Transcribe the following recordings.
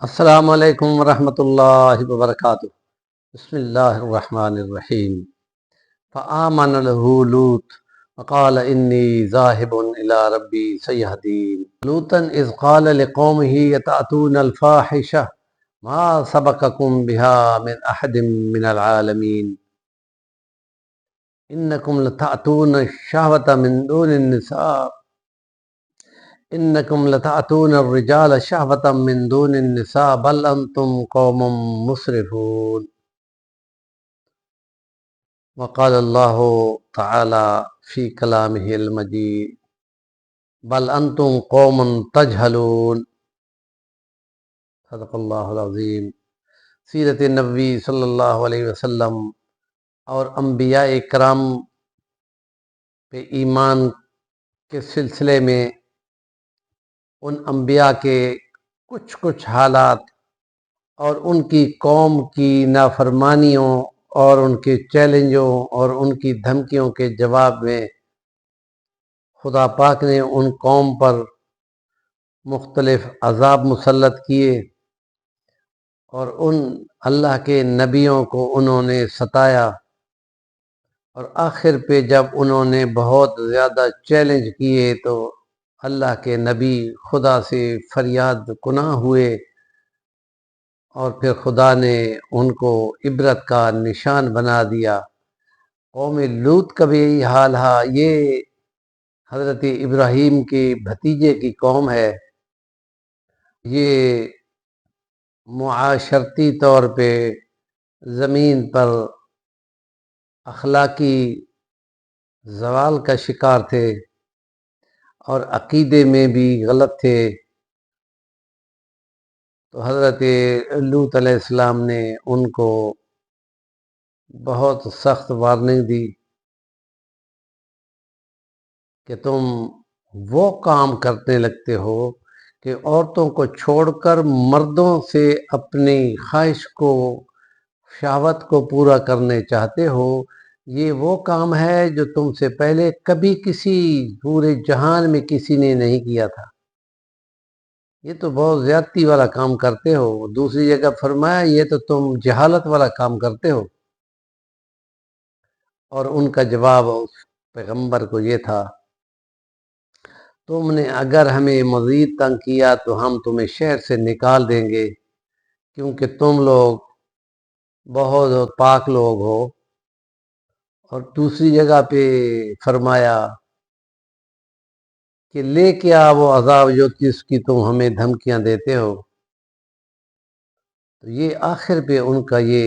السلام علیکم ورحمۃ اللہ وبرکاتہ۔ بسم اللہ الرحمن الرحیم۔ فآمن له لوط وقال انی ذاہب الی ربی سیہدین لوطا اذ قال لقومه یتأتون الفاحشہ ما سبقکم بها من احد من العالمین انکم لتأتون الشہوۃ من دون النساء انکم لتأتون الرجال شہوۃ من دون النساء بل انتم قوم مسرفون۔ وقال اللہ تعالی فی کلامہ المجید بل انتم قوم تجہلون۔ صدق اللہ العظیم۔ سیرت نبوی صلی اللہ علیہ وسلم اور انبیاء کرام پہ ایمان کے سلسلے میں ان انبیاء کے کچھ حالات اور ان کی قوم کی نافرمانیوں اور ان کے چیلنجوں اور ان کی دھمکیوں کے جواب میں خدا پاک نے ان قوم پر مختلف عذاب مسلط کیے اور ان اللہ کے نبیوں کو انہوں نے ستایا، اور آخر پہ جب انہوں نے بہت زیادہ چیلنج کیے تو اللہ کے نبی خدا سے فریاد کناں ہوئے، اور پھر خدا نے ان کو عبرت کا نشان بنا دیا۔ قوم لوط کا بھی یہی حال ہے، یہ حضرت ابراہیم کے بھتیجے کی قوم ہے۔ یہ معاشرتی طور پہ زمین پر اخلاقی زوال کا شکار تھے اور عقیدے میں بھی غلط تھے، تو حضرت لوط علیہ السلام نے ان کو بہت سخت وارننگ دی کہ تم وہ کام کرنے لگتے ہو کہ عورتوں کو چھوڑ کر مردوں سے اپنی خواہش کو، شہوت کو پورا کرنے چاہتے ہو۔ یہ وہ کام ہے جو تم سے پہلے کبھی کسی پورے جہان میں کسی نے نہیں کیا تھا، یہ تو بہت زیادتی والا کام کرتے ہو۔ دوسری جگہ فرمایا یہ تو تم جہالت والا کام کرتے ہو، اور ان کا جواب اس پیغمبر کو یہ تھا، تم نے اگر ہمیں مزید تنگ کیا تو ہم تمہیں شہر سے نکال دیں گے، کیونکہ تم لوگ بہت پاک لوگ ہو۔ اور دوسری جگہ پہ فرمایا کہ لے کے آ وہ عذاب جو جس کی تم ہمیں دھمکیاں دیتے ہو۔ تو یہ آخر پہ ان کا یہ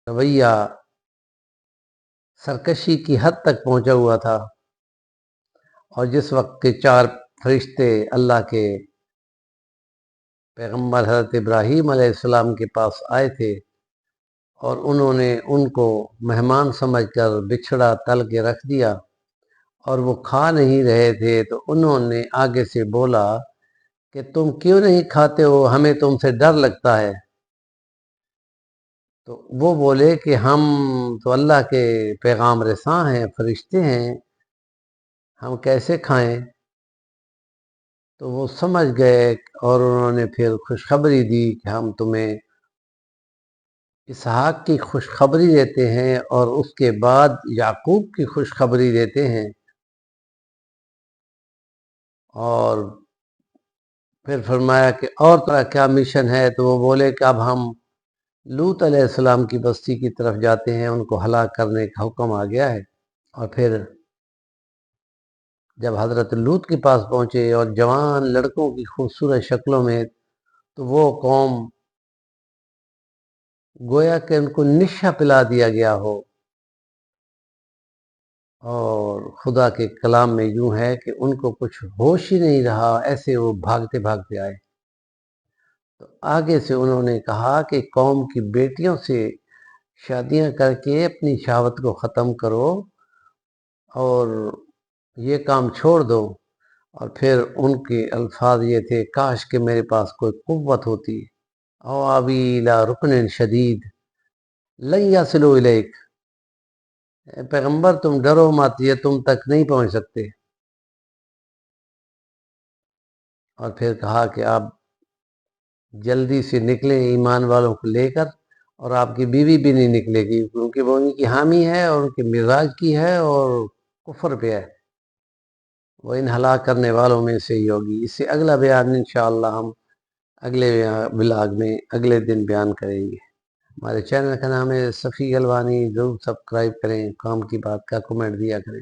رویہ سرکشی کی حد تک پہنچا ہوا تھا، اور جس وقت کے 4 فرشتے اللہ کے پیغمبر حضرت ابراہیم علیہ السلام کے پاس آئے تھے، اور انہوں نے ان کو مہمان سمجھ کر بچھڑا تل کے رکھ دیا، اور وہ کھا نہیں رہے تھے، تو انہوں نے آگے سے بولا کہ تم کیوں نہیں کھاتے ہو، ہمیں تم سے ڈر لگتا ہے۔ تو وہ بولے کہ ہم تو اللہ کے پیغام رساں ہیں، فرشتے ہیں، ہم کیسے کھائیں؟ تو وہ سمجھ گئے، اور انہوں نے پھر خوشخبری دی کہ ہم تمہیں اسحاق کی خوشخبری دیتے ہیں اور اس کے بعد یعقوب کی خوشخبری دیتے ہیں۔ اور پھر فرمایا کہ اور طرح کیا مشن ہے؟ تو وہ بولے کہ اب ہم لوط علیہ السلام کی بستی کی طرف جاتے ہیں، ان کو ہلاک کرنے کا حکم آ گیا ہے۔ اور پھر جب حضرت لوط کے پاس پہنچے اور جوان لڑکوں کی خوبصورت شکلوں میں، تو وہ قوم گویا کہ ان کو نشہ پلا دیا گیا ہو، اور خدا کے کلام میں یوں ہے کہ ان کو کچھ ہوش ہی نہیں رہا، ایسے وہ بھاگتے بھاگتے آئے۔ تو آگے سے انہوں نے کہا کہ قوم کی بیٹیوں سے شادیاں کر کے اپنی شہوت کو ختم کرو اور یہ کام چھوڑ دو۔ اور پھر ان کے الفاظ یہ تھے، کاش کہ میرے پاس کوئی قوت ہوتی، او آوی الی رکن شدید لن یصلوا الیک، اے پیغمبر تم ڈرو مت، یہ تم تک نہیں پہنچ سکتے۔ اور پھر کہا کہ اب جلدی سے نکلیں ایمان والوں کو لے کر، اور آپ کی بیوی بھی نہیں نکلے گی کیونکہ وہ ان کی حامی ہے اور ان کے مزاج کی ہے اور کفر پہ ہے، وہ ان ہلاک کرنے والوں میں سے ہی ہوگی۔ اس سے اگلا بیان انشاءاللہ ہم اگلے بلاگ میں اگلے دن بیان کریں گے۔ ہمارے چینل کا نام ہے صفی گلوانی، ضرور سبسکرائب کریں، کام کی بات کا کمنٹ دیا کریں۔